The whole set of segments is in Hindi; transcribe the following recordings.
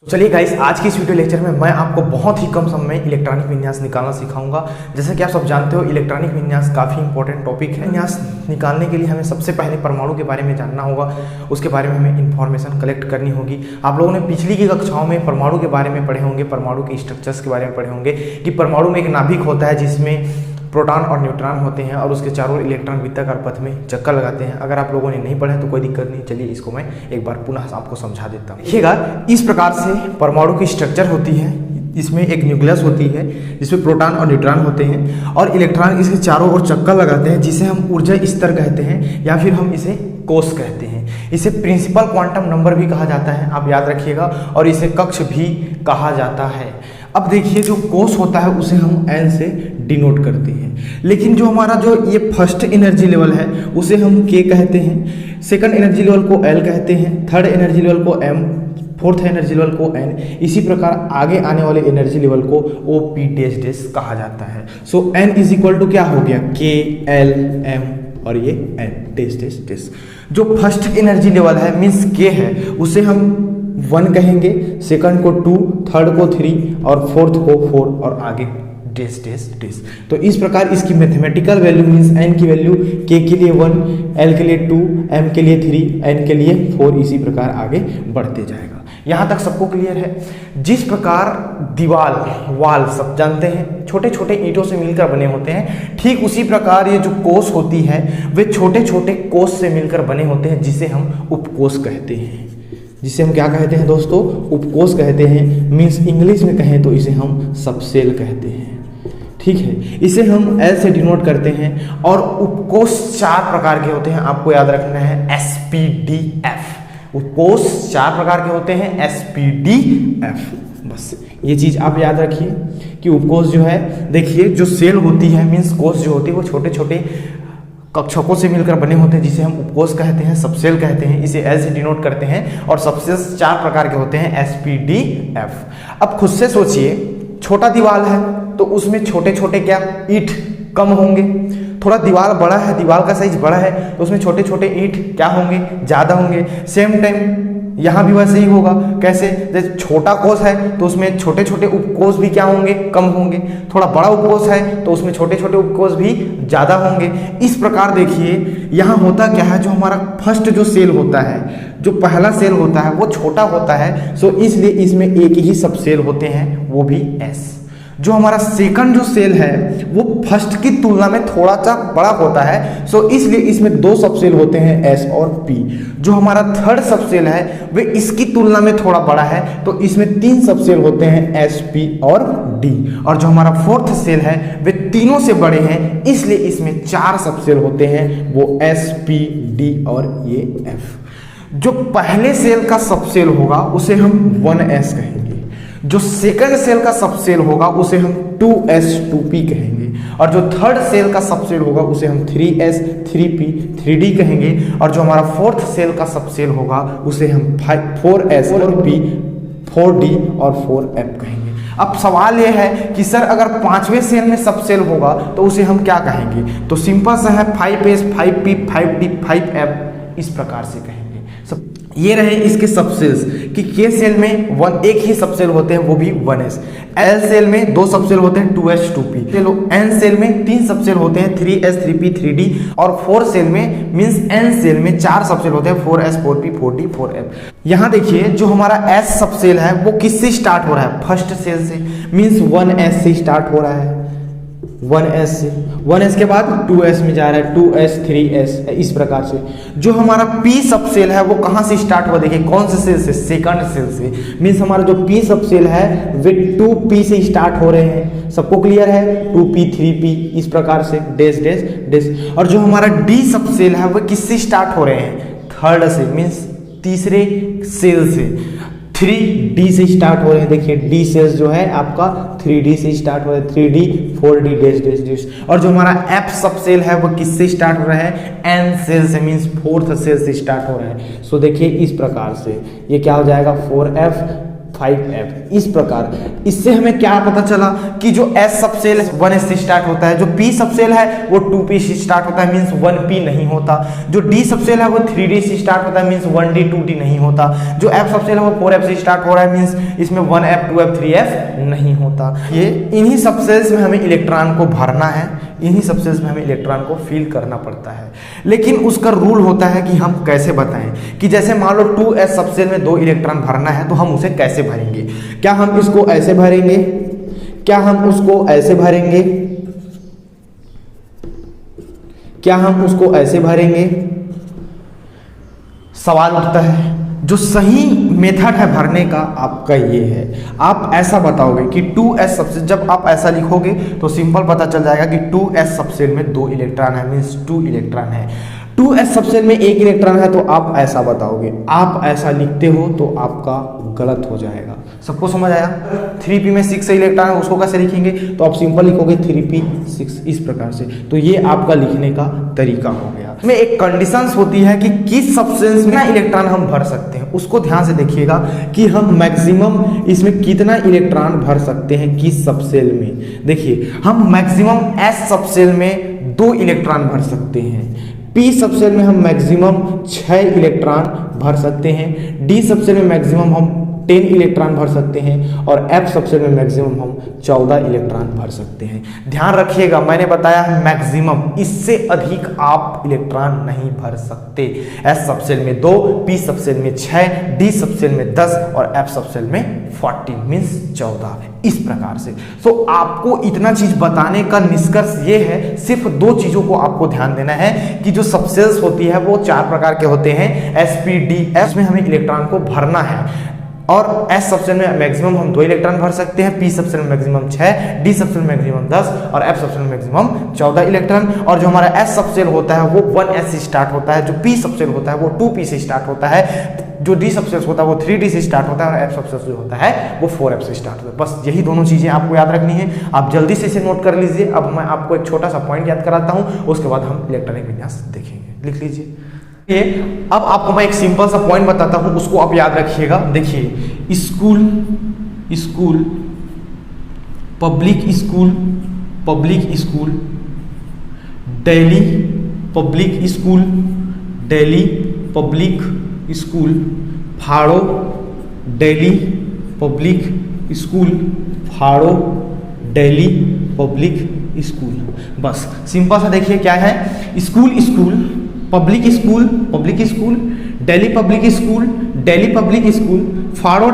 चलिए गाइस, आज की इस वीडियो लेक्चर में मैं आपको बहुत ही कम समय में इलेक्ट्रॉनिक विन्यास निकालना सिखाऊंगा। जैसा कि आप सब जानते हो, इलेक्ट्रॉनिक विन्यास काफ़ी इंपॉर्टेंट टॉपिक है। विन्यास निकालने के लिए हमें सबसे पहले परमाणु के बारे में जानना होगा, उसके बारे में हमें इंफॉर्मेशन कलेक्ट करनी होगी। आप लोगों ने पिछली की कक्षाओं में परमाणु के बारे में पढ़े होंगे, परमाणु के स्ट्रक्चर्स के बारे में पढ़े होंगे कि परमाणु में एक नाभिक होता है जिसमें प्रोटॉन और न्यूट्रॉन होते हैं और उसके चारों इलेक्ट्रॉन वृत्ताकार पथ में चक्कर लगाते हैं। अगर आप लोगों ने नहीं पढ़ा तो कोई दिक्कत नहीं, चलिए इसको मैं एक बार पुनः आपको समझा देता हूँ। देखिएगा, इस प्रकार से परमाणु की स्ट्रक्चर होती है। इसमें एक न्यूक्लियस होती है जिसमें प्रोटॉन और न्यूट्रॉन होते हैं और इलेक्ट्रॉन इसके चारों ओर चक्कर लगाते हैं, जिसे हम ऊर्जा स्तर कहते हैं या फिर हम इसे कोष कहते हैं। इसे प्रिंसिपल क्वांटम नंबर भी कहा जाता है, आप याद रखिएगा, और इसे कक्ष भी कहा जाता है। अब देखिए, जो कोष होता है उसे हम N से डिनोट करते हैं, लेकिन जो हमारा जो ये फर्स्ट एनर्जी लेवल है उसे हम K कहते हैं, सेकंड एनर्जी लेवल को L कहते हैं, थर्ड एनर्जी लेवल को M, फोर्थ एनर्जी लेवल को N, इसी प्रकार आगे आने वाले एनर्जी लेवल को OP डैश डैश कहा जाता है। सो N इज इक्वल टू क्या हो गया, K L M और ये N डैश डैश डैश। जो फर्स्ट एनर्जी लेवल है मीन्स K है, उसे हम 1 कहेंगे, सेकंड को 2, थर्ड को 3 और फोर्थ को 4 और आगे डैश डैश डैश। तो इस प्रकार इसकी मैथमेटिकल वैल्यू मीन्स N की वैल्यू K के लिए 1, L के लिए 2, M के लिए 3, N के लिए 4, इसी प्रकार आगे बढ़ते जाएगा। यहाँ तक सबको क्लियर है। जिस प्रकार दीवार वाल सब जानते हैं छोटे छोटे ईंटों से मिलकर बने होते हैं, ठीक उसी प्रकार ये जो कोष होती है वे छोटे छोटे कोष से मिलकर बने होते हैं, जिसे हम उपकोष कहते हैं। जिसे हम क्या कहते हैं दोस्तों, उपकोष कहते हैं। मीन्स इंग्लिश में कहें तो इसे हम सबसेल कहते हैं। ठीक है, इसे हम L से डिनोट करते हैं और उपकोष 4 प्रकार के होते हैं, आपको याद रखना है, SPDF। उपकोष 4 प्रकार के होते हैं, SPDF। बस ये चीज आप याद रखिए कि उपकोष जो है, देखिए जो सेल होती है मीन्स कोष जो होती है वो छोटे छोटे कक्षकों से मिलकर बने होते हैं, जिसे हम उपकोष कहते हैं, सबसेल कहते हैं। इसे L से डिनोट करते हैं और सबसेल 4 प्रकार के होते हैं, SPDF। अब खुद से सोचिए, छोटा दीवार है तो उसमें छोटे छोटे क्या ईंट कम होंगे, थोड़ा दीवार बड़ा है, दीवार का साइज बड़ा है तो उसमें छोटे छोटे ईंट क्या होंगे, ज्यादा होंगे। सेम टाइम यहाँ भी वैसे ही होगा। कैसे, जैसे छोटा कोष है तो उसमें छोटे छोटे उपकोष भी क्या होंगे, कम होंगे। थोड़ा बड़ा उपकोष है तो उसमें छोटे छोटे उपकोष भी ज्यादा होंगे। इस प्रकार देखिए, यहाँ होता क्या है, जो हमारा फर्स्ट जो सेल होता है, जो पहला सेल होता है वो छोटा होता है, सो इसलिए इसमें एक ही सब सेल होते हैं, वो भी S। जो हमारा सेकंड जो सेल है वो फर्स्ट की तुलना में थोड़ा सा बड़ा होता है, सो इसलिए इसमें 2 सबसेल होते हैं, S और P। जो हमारा थर्ड सबसेल है वे इसकी तुलना में थोड़ा बड़ा है, तो इसमें 3 सबसेल होते हैं, S P और D। और जो हमारा फोर्थ सेल है वे तीनों से बड़े हैं, इसलिए इसमें 4 सबसेल होते हैं, वो S P D और ये F। जो पहले सेल का सबसेल होगा उसे हम 1S कहेंगे, जो सेकंड सेल का सबसेल होगा उसे हम 2S 2P कहेंगे, और जो थर्ड सेल का सबसेल होगा उसे हम 3S 3P 3D कहेंगे, और जो हमारा फोर्थ सेल का सबसेल होगा उसे हम 4S 4P 4D और 4F कहेंगे। अब सवाल यह है कि सर अगर 5वें सेल में सबसेल होगा तो उसे हम क्या कहेंगे, तो सिंपल सा है 5S 5P 5D 5F, इस प्रकार से कहेंगे। ये रहे इसके सबसेल्स कि K सेल में एक ही सबसेल होते हैं, वो भी 1S। L सेल में 2 सबसेल होते हैं, 2S 2P। चलो N सेल में 3 सबसेल होते हैं, 3S 3P 3D। और 4 सेल में मीन्स N सेल में 4 सबसेल होते हैं, 4S 4P 4D 4F। यहाँ देखिए, जो हमारा S सबसेल है वो किससे स्टार्ट हो रहा है, फर्स्ट सेल से, मीन्स 1S से स्टार्ट हो रहा है, 1S से। 1S के बाद 2S में जा रहा है, 2S 3S, इस प्रकार से। जो हमारा P सबसेल है वो कहाँ से स्टार्ट हुआ, देखिए कौन से सेल से, सेकंड सेल से। मीन्स हमारा जो P सबसेल है वे 2P से स्टार्ट हो रहे हैं, सबको क्लियर है, 2P 3P, इस प्रकार से डैश डैश डैश। और जो हमारा D सबसेल है वो किससे स्टार्ट हो रहे हैं, थर्ड से, मीन्स तीसरे सेल से। 3D से स्टार्ट हो रहे हैं, देखिए D सेल्स जो है आपका 3D से स्टार्ट हो रहा है, 3D 4D dash dash dash. और जो हमारा F सबसेल है वो किससे स्टार्ट हो रहा है, N सेल से, मीन्स फोर्थ सेल से स्टार्ट हो रहा है। सो देखिए इस प्रकार से ये क्या हो जाएगा, 4F 5f। इस प्रकार इससे हमें क्या पता चला कि जो s सब सेल 1s से स्टार्ट होता है, जो p सब सेल है वो 2p से स्टार्ट होता है, मींस 1p नहीं होता। जो d सब सेल है वो 3d से स्टार्ट होता है, मींस 1d 2d नहीं होता। जो f सब सेल है वो 4f से स्टार्ट हो रहा है, मींस इसमें 1f 2f 3f नहीं होता। ये इन्हीं सब सेल्स में हमें इलेक्ट्रॉन को भरना है, इन्हीं सब सेल्स में हमें इलेक्ट्रॉन को फिल करना पड़ता है। लेकिन उसका रूल होता है कि हम कैसे बताएं कि जैसे मान लो 2s सब सेल में 2 इलेक्ट्रॉन भरना है तो हम उसे कैसे भरेंगे। क्या हम इसको ऐसे भरेंगे, क्या हम उसको ऐसे भरेंगे, क्या हम उसको ऐसे भरेंगे? सवाल उठता है। जो सही मेथड है भरने का आपका ये है, आप ऐसा बताओगे कि 2s सबसेल, जब आप ऐसा लिखोगे तो सिंपल पता चल जाएगा कि 2s सबसेल में 2 इलेक्ट्रॉन है, मींस 2 इलेक्ट्रॉन है। 2s सबसेल में 1 इलेक्ट्रॉन है तो आप ऐसा बताओगे। आप ऐसा लिखते हो तो आपका गलत हो जाएगा। सबको समझ आया? 3p में 6 इलेक्ट्रॉन है, उसको कैसे लिखेंगे? तो आप सिंपल लिखोगे 3p6 इस प्रकार से। तो ये आपका लिखने का तरीका हो गया। इसमें एक कंडीशंस होती है कि किस सबसेल्स में इलेक्ट्रॉन हम भर सकते हैं, उसको ध्यान से देखिएगा कि हम मैक्सिमम इसमें कितना इलेक्ट्रॉन भर सकते हैं किस सबसेल में। देखिए हम मैक्सिमम s सबसेल में 2 इलेक्ट्रॉन भर सकते हैं, p सबसेल में हम मैक्सिमम 6 इलेक्ट्रॉन भर सकते हैं, d सबसेल में मैक्सिमम हम 10 इलेक्ट्रॉन भर सकते हैं और f सबसेल में मैक्सिमम हम 14 इलेक्ट्रॉन भर सकते हैं। ध्यान रखिएगा, मैंने बताया है मैक्सिमम, इससे अधिक आप इलेक्ट्रॉन नहीं भर सकते। s सबसेल में 2, p सबसेल में 6, d सबसेल में 10 और f सबसेल में 40 मींस 14 इस प्रकार से। तो आपको इतना चीज बताने का निष्कर्ष ये है, सिर्फ 2 चीजों को आपको ध्यान देना है कि जो सबसेल्स होती है वो 4 प्रकार के होते हैं, s p d s में हमें इलेक्ट्रॉन को भरना है और s सबसेल में मैक्सिमम हम 2 इलेक्ट्रॉन भर सकते हैं, p सबसेल में मैक्सिमम 6, d सबसेल में मैक्सिमम 10 और f सबसेल में मैक्सिमम 14 इलेक्ट्रॉन। और जो हमारा s सबसेल होता है वो 1s से स्टार्ट होता है, जो p सबसेल होता है वो 2p से स्टार्ट होता है, जो d सबसेल होता है वो 3d से स्टार्ट होता है और f सबसेल जो होता है वो 4f से स्टार्ट होता है। बस यही दोनों चीजें आपको याद रखनी है, आप जल्दी से इसे नोट कर लीजिए। अब मैं आपको एक छोटा सा पॉइंट याद कराता हूँ, उसके बाद हम इलेक्ट्रॉनिक विन्यास देखेंगे। लिख लीजिए। अब आपको मैं एक सिंपल सा पॉइंट बताता हूं, उसको आप याद रखिएगा। देखिए school, public school, Delhi public school, फाड़ो दिल्ली पब्लिक स्कूल। बस सिंपल सा देखिए क्या है, school, public school, Delhi public school, फाड़ो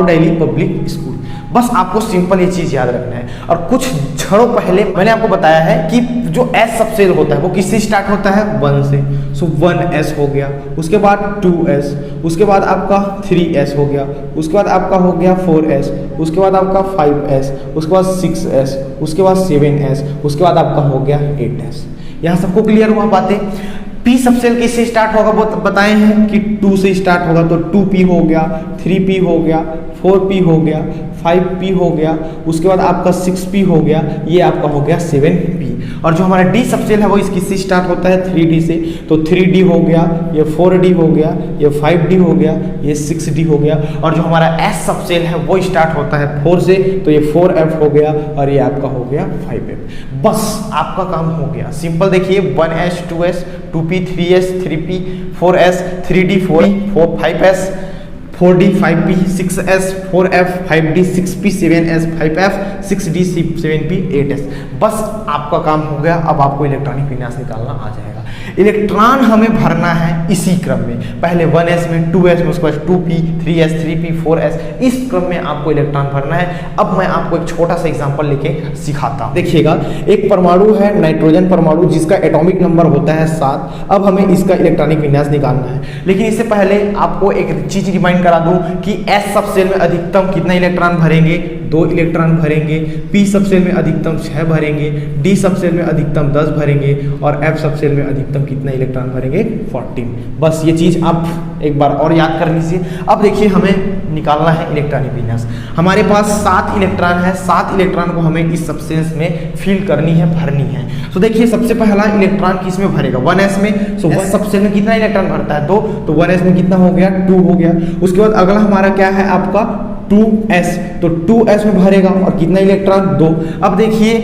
दिल्ली पब्लिक स्कूल। बस आपको सिंपल ये चीज याद रखना है। और कुछ क्षणों पहले मैंने आपको बताया है कि जो s सबसेल होता है वो किससे स्टार्ट होता है? 1 से। सो 1s हो गया, उसके बाद 2s, उसके बाद आपका 3s हो गया, उसके बाद आपका हो गया 4s, उसके बाद आपका 5s, उसके बाद 6s, उसके बाद 7s, उसके बाद आपका हो गया 8s। यहाँ सबको क्लियर हुआ बातें? p सबसेल किससे स्टार्ट होगा वो बताए हैं कि 2 से स्टार्ट होगा, तो 2p हो गया, 3p हो गया, 4p हो गया, 5p हो गया, उसके बाद आपका 6p हो गया, ये आपका हो गया 7p। और जो हमारा d सबसेल है वो किससे स्टार्ट होता है? 3d से, तो 3d हो गया, ये 4d हो गया, ये 5d हो गया, ये 6d हो गया। और जो हमारा s सबसेल है वो स्टार्ट होता है 4 से, तो ये 4f हो गया और ये आपका हो गया 5f। बस आपका काम हो गया। सिंपल देखिए 1s 2s 2p 3s 3p 4s 3d 4 5s 4d 5p 6s 4f 5d 6p 7s 5f 6d 7p 8s। बस आपका काम हो गया। अब आपको इलेक्ट्रॉनिक विन्यास निकालना आ जाएगा। इलेक्ट्रॉन हमें भरना है इसी क्रम में, पहले 1s में, 2s में, उसके बाद 2p 3s 3p 4s, इस क्रम में आपको इलेक्ट्रॉन भरना है। अब मैं आपको एक छोटा सा एग्जांपल लेके सिखाता हूं। देखिएगा, एक परमाणु है नाइट्रोजन परमाणु जिसका एटॉमिक नंबर होता है 7। अब हमें इसका इलेक्ट्रॉनिक विन्यास निकालना है, लेकिन इससे पहले आपको एक चीज रिमाइंड करा दूं कि s सबसेल में अधिकतम कितना इलेक्ट्रॉन भरेंगे? 2 इलेक्ट्रॉन भरेंगे, पी सबसेल में अधिकतम 6 भरेंगे, डी सबसेल में अधिकतम 10 भरेंगे और एफ सबसेल में अधिकतम कितना इलेक्ट्रॉन भरेंगे 14। बस ये चीज़ आप एक बार और याद कर लीजिए। अब देखिए हमें निकालना है इलेक्ट्रॉनिक विन्यास। हमारे पास 7 इलेक्ट्रॉन है, 7 इलेक्ट्रॉन को हमें इस सबसेल्स में फिल करनी है, भरनी है। तो देखिए सबसे पहला इलेक्ट्रॉन किस में भरेगा 1s में। सो 1 सबसेल में कितना इलेक्ट्रॉन भरता है 2, तो 1s में कितना हो गया 2 हो गया। उसके बाद अगला हमारा क्या है आपका 2s, तो 2s में भरेगा और कितना इलेक्ट्रॉन 2। अब देखिए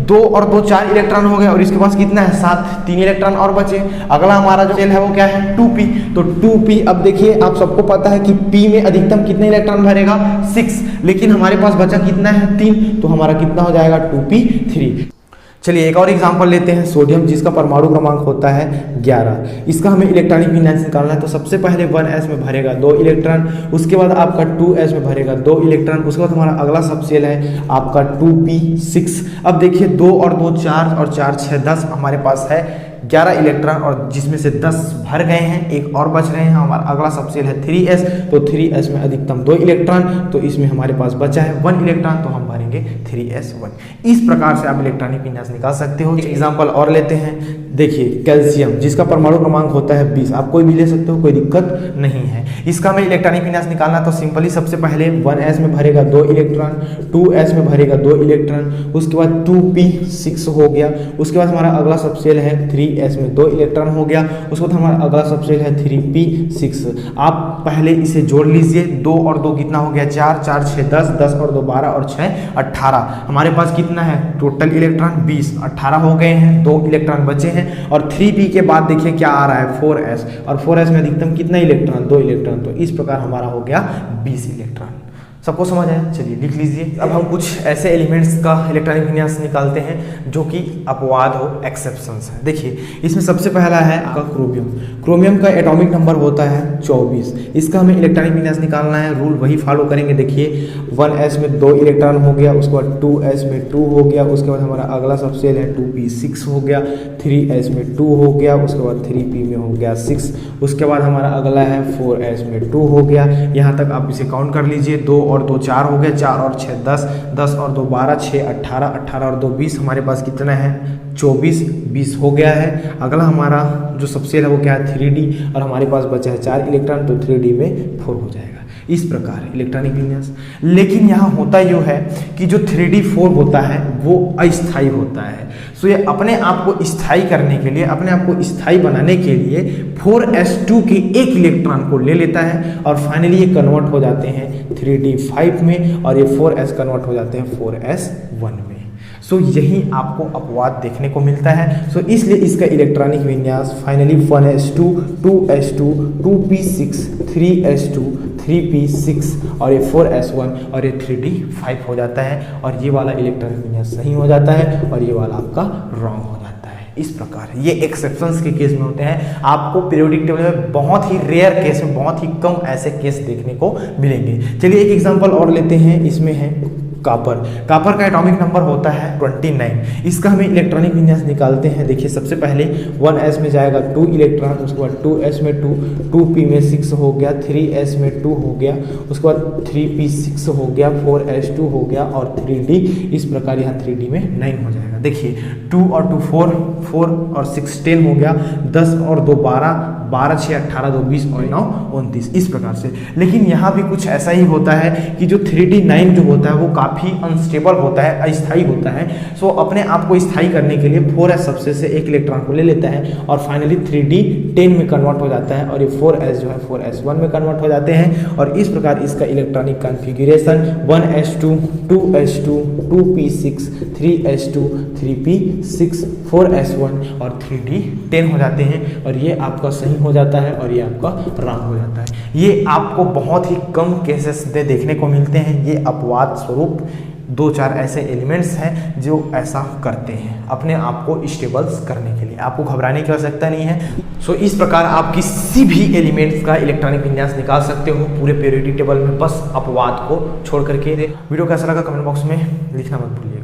2 और 2 4 इलेक्ट्रॉन हो गए और इसके पास कितना है 7, 3 इलेक्ट्रॉन और बचे। अगला हमारा जो सेल है वो क्या है 2p, तो 2p अब देखिए आप सबको पता है कि p में अधिकतम कितने इलेक्ट्रॉन भरेगा 6, लेकिन हमारे पास बचा कितना है 3, तो हमारा कितना हो जाएगा 2p3। चलिए एक और एग्जांपल लेते हैं, सोडियम जिसका परमाणु क्रमांक होता है 11। इसका हमें इलेक्ट्रॉनिक विन्यास निकालना है। तो सबसे पहले 1s में भरेगा 2 इलेक्ट्रॉन, उसके बाद आपका 2s में भरेगा 2 इलेक्ट्रॉन, उसके बाद हमारा अगला सबसेल है आपका 2p6। अब देखिए 2 और 2 4 और 4 6 10, हमारे पास है 11 इलेक्ट्रॉन और जिसमें से 10 भर गए हैं, एक और बच रहे हैं। हमारा अगला सबसेल है 3s, तो 3s में अधिकतम 2 इलेक्ट्रॉन, तो इसमें हमारे पास बचा है 1 इलेक्ट्रॉन, तो हम भरेंगे 3s1। इस प्रकार से आप इलेक्ट्रॉनिक विन्यास निकाल सकते हो। एक एग्जांपल और लेते हैं, देखिए कैल्शियम जिसका परमाणु क्रमांक होता है 20, आप कोई भी ले सकते हो, कोई दिक्कत नहीं है। इसका हमें इलेक्ट्रॉनिक विन्यास निकालना, तो सिंपली सबसे पहले 1s में भरेगा 2 इलेक्ट्रॉन, 2s में भरेगा 2 इलेक्ट्रॉन, उसके बाद 2p6 हो गया। उसके बाद हमारा अगला सबसेल है 3s में 2 इलेक्ट्रॉन हो गया। उसके बाद हमारा अगला सबसेल है 3p6। आप पहले इसे जोड़ लीजिए, 2 और 2 कितना हो गया 4, 4 6 10, 10 और 2 12 और 6 18। हमारे पास कितना है टोटल इलेक्ट्रॉन 20, 18 हो गए हैं, 2 इलेक्ट्रॉन बचे हैं। और 3p के बाद देखिए क्या आ रहा है 4s, और 4s में अधिकतम कितना इलेक्ट्रॉन 2 इलेक्ट्रॉन, तो इस प्रकार हमारा हो गया 20 इलेक्ट्रॉन। सबको समझ आया? चलिए लिख लीजिए। अब हम कुछ ऐसे एलिमेंट्स का इलेक्ट्रॉनिक विन्यास निकालते हैं जो कि अपवाद हो, एक्सेप्शंस है। देखिए इसमें सबसे पहला है आपका क्रोमियम। क्रोमियम का एटॉमिक नंबर होता है 24। इसका हमें इलेक्ट्रॉनिक विन्यास निकालना है, रूल वही फॉलो करेंगे। देखिए 1s में 2 इलेक्ट्रॉन हो गया, उसके बाद 2s में 2 हो गया, उसके बाद हमारा अगला सबसेल है 2p6 हो गया, 3s में 2 हो गया, उसके बाद 3p में हो गया 6, उसके बाद हमारा अगला है 4s में 2 हो गया। यहाँ तक आप इसे काउंट कर लीजिए, 2 और 2 4 हो गए, 4 और 6 10, 10 और 2 12, 6 18, 18 और 2 20, हमारे पास कितना है 24, 20 हो गया है। अगला हमारा जो सबसेल है वो क्या है 3d, और हमारे पास बचा है 4 इलेक्ट्रॉन, तो 3d में 4 हो जाएगा। इस प्रकार इलेक्ट्रॉनिक विन्यास। लेकिन यहाँ होता यूँ है कि जो 3d4 होता है वो अस्थायी होता है। सो ये अपने आप को स्थायी करने के लिए, अपने आप को स्थायी बनाने के लिए 4s2 के 1 इलेक्ट्रॉन को ले लेता है और फाइनली ये कन्वर्ट हो जाते हैं 3d5 में, और ये 4s कन्वर्ट हो जाते हैं 4s1 में। सो यही आपको अपवाद देखने को मिलता है। सो इसलिए इसका इलेक्ट्रॉनिक विन्यास finally 1s2, 2s2, 2p6, 3s2, 3p6 और ये 4s1 और ये 3d5 हो जाता है, और ये वाला इलेक्ट्रॉनिक विन्यास सही हो जाता है और ये वाला आपका रॉन्ग हो जाता है। इस प्रकार ये एक्सेप्शंस के केस में होते हैं। आपको पीरियोडिक टेबल में बहुत ही रेयर केस में, बहुत ही कम ऐसे केस देखने को मिलेंगे। चलिए एक एग्जांपल और लेते हैं, इसमें है कॉपर। कॉपर का एटॉमिक नंबर होता है 29। इसका हमें इलेक्ट्रॉनिक विन्यास निकालते हैं। देखिए सबसे पहले 1s में जाएगा 2 इलेक्ट्रॉन, उसके बाद 2s में 2, 2p में 6 हो गया, 3s में 2 हो गया, उसके बाद 3p6 हो गया, 4s2 हो गया और 3d। इस प्रकार यहाँ 3d में 9 हो जाएगा। देखिए 2 और 2 4, 4 और 6 10 हो गया, 10 और 2 12, 12 6 18, 2 20 और 9 29। इस प्रकार से। लेकिन यहाँ भी कुछ ऐसा ही होता है कि जो 3d9 जो होता है वो काफ़ी अनस्टेबल होता है, अस्थायी होता है। सो अपने आप को स्थायी करने के लिए 4s सबसे से 1 इलेक्ट्रॉन को ले लेता है और फाइनली 3d10 में कन्वर्ट हो जाता है, और ये 4s जो है 4s1 में कन्वर्ट हो जाते हैं। और इस प्रकार इसका electronic configuration 1s2, 2s2, 2p6, 3s2, 3p6, 4s1 और 3d10 हो जाते हैं, और ये आपका सही हो जाता है और ये आपका रॉन्ग हो जाता है। ये आपको बहुत ही कम केसेस में देखने को मिलते हैं। ये अपवाद स्वरूप 2-4 ऐसे एलिमेंट्स हैं जो ऐसा करते हैं अपने आप को स्टेबल्स करने के लिए। आपको घबराने की आवश्यकता नहीं है। सो इस प्रकार आप किसी भी एलिमेंट्स का इलेक्ट्रॉनिक विन्यास निकाल सकते हो पूरे पीरियोडिक टेबल में, बस अपवाद को छोड़ करके। वीडियो कैसा लगा कमेंट बॉक्स में लिखना मत भूलिएगा।